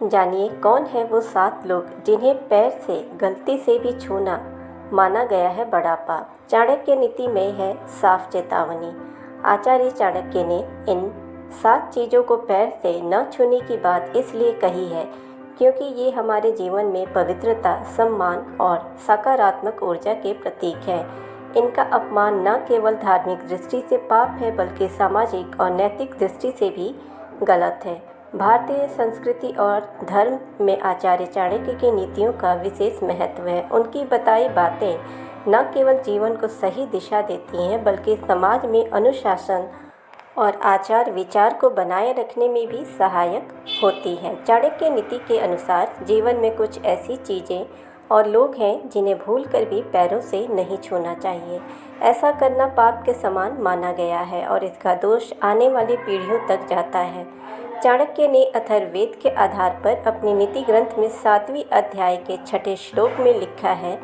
जानिए कौन है वो 7 लोग जिन्हें पैर से गलती से भी छूना माना गया है बड़ा पाप। चाणक्य नीति में है साफ चेतावनी। आचार्य चाणक्य ने इन 7 चीज़ों को पैर से न छूने की बात इसलिए कही है क्योंकि ये हमारे जीवन में पवित्रता, सम्मान और सकारात्मक ऊर्जा के प्रतीक हैं। इनका अपमान न केवल धार्मिक दृष्टि से पाप है बल्कि सामाजिक और नैतिक दृष्टि से भी गलत है। भारतीय संस्कृति और धर्म में आचार्य चाणक्य की नीतियों का विशेष महत्व है। उनकी बताई बातें न केवल जीवन को सही दिशा देती हैं बल्कि समाज में अनुशासन और आचार विचार को बनाए रखने में भी सहायक होती हैं। चाणक्य नीति के अनुसार जीवन में कुछ ऐसी चीज़ें और लोग हैं जिन्हें भूलकर भी पैरों से नहीं छूना चाहिए। ऐसा करना पाप के समान माना गया है और इसका दोष आने वाली पीढ़ियों तक जाता है। चाणक्य ने अथर्ववेद के आधार पर अपने नीति ग्रंथ में 7वें अध्याय के 6ठे श्लोक में लिखा है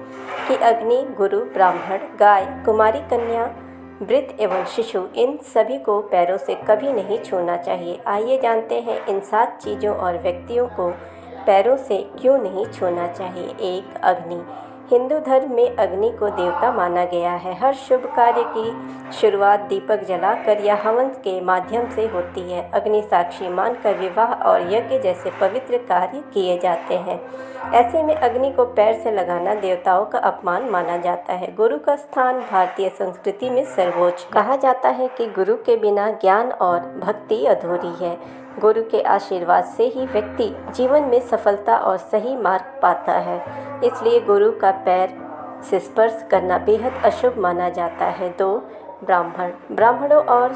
कि अग्नि, गुरु, ब्राह्मण, गाय, कुमारी कन्या, वृद्ध एवं शिशु इन सभी को पैरों से कभी नहीं छूना चाहिए। आइए जानते हैं इन 7 चीज़ों और व्यक्तियों को पैरों से क्यों नहीं छूना चाहिए। 1. अग्नि। हिंदू धर्म में अग्नि को देवता माना गया है। हर शुभ कार्य की शुरुआत दीपक जलाकर या हवन के माध्यम से होती है। अग्नि साक्षी मानकर विवाह और यज्ञ जैसे पवित्र कार्य किए जाते हैं। ऐसे में अग्नि को पैर से लगाना देवताओं का अपमान माना जाता है। गुरु का स्थान भारतीय संस्कृति में सर्वोच्च। कहा जाता है कि गुरु के बिना ज्ञान और भक्ति अधूरी है। गुरु के आशीर्वाद से ही व्यक्ति जीवन में सफलता और सही मार्ग पाता है। इसलिए गुरु का पैर से स्पर्श करना बेहद अशुभ माना जाता है। 2. ब्राह्मण। ब्राह्मणों और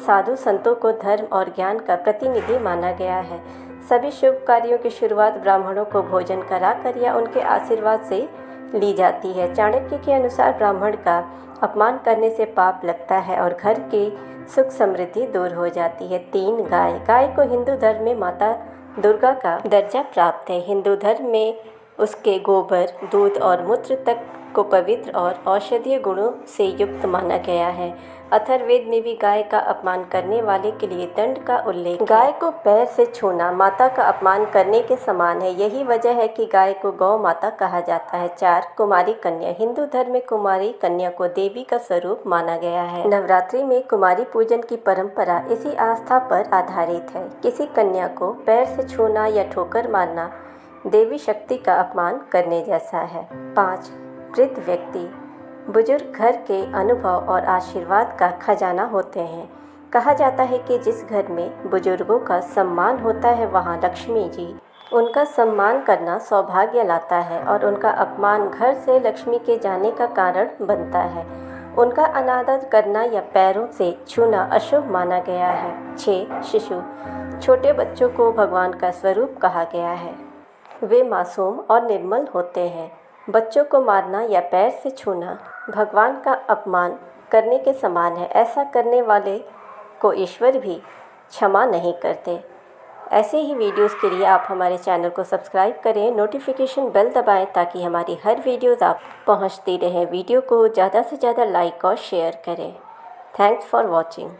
साधु संतों को धर्म और ज्ञान का प्रतिनिधि माना गया है। सभी शुभ कार्यों की शुरुआत ब्राह्मणों को भोजन कराकर या उनके आशीर्वाद से ली जाती है। चाणक्य के अनुसार ब्राह्मण का अपमान करने से पाप लगता है और घर की सुख समृद्धि दूर हो जाती है। 3. गाय। गाय को हिंदू धर्म में माता दुर्गा का दर्जा प्राप्त है। हिंदू धर्म में उसके गोबर, दूध और मूत्र तक को पवित्र और औषधीय गुणों से युक्त माना गया है। अथर्ववेद में भी गाय का अपमान करने वाले के लिए दंड का उल्लेख। गाय को पैर से छूना माता का अपमान करने के समान है। यही वजह है कि गाय को गौ माता कहा जाता है। 4. कुमारी कन्या। हिंदू धर्म में कुमारी कन्या को देवी का स्वरूप माना गया है। नवरात्रि में कुमारी पूजन की परंपरा इसी आस्था पर आधारित है। किसी कन्या को पैर से छूना या ठोकर मारना देवी शक्ति का अपमान करने जैसा है। 5. वृद्ध व्यक्ति। बुजुर्ग घर के अनुभव और आशीर्वाद का खजाना होते हैं। कहा जाता है कि जिस घर में बुजुर्गों का सम्मान होता है वहाँ लक्ष्मी जी उनका सम्मान करना सौभाग्य लाता है और उनका अपमान घर से लक्ष्मी के जाने का कारण बनता है। उनका अनादर करना या पैरों से छूना अशुभ माना गया है। 6. शिशु। छोटे बच्चों को भगवान का स्वरूप कहा गया है। वे मासूम और निर्मल होते हैं। बच्चों को मारना या पैर से छूना भगवान का अपमान करने के समान है। ऐसा करने वाले को ईश्वर भी क्षमा नहीं करते। ऐसे ही वीडियोस के लिए आप हमारे चैनल को सब्सक्राइब करें, नोटिफिकेशन बेल दबाएं ताकि हमारी हर वीडियोस आप पहुंचती रहें। वीडियो को ज़्यादा से ज़्यादा लाइक और शेयर करें। Thanks for watching.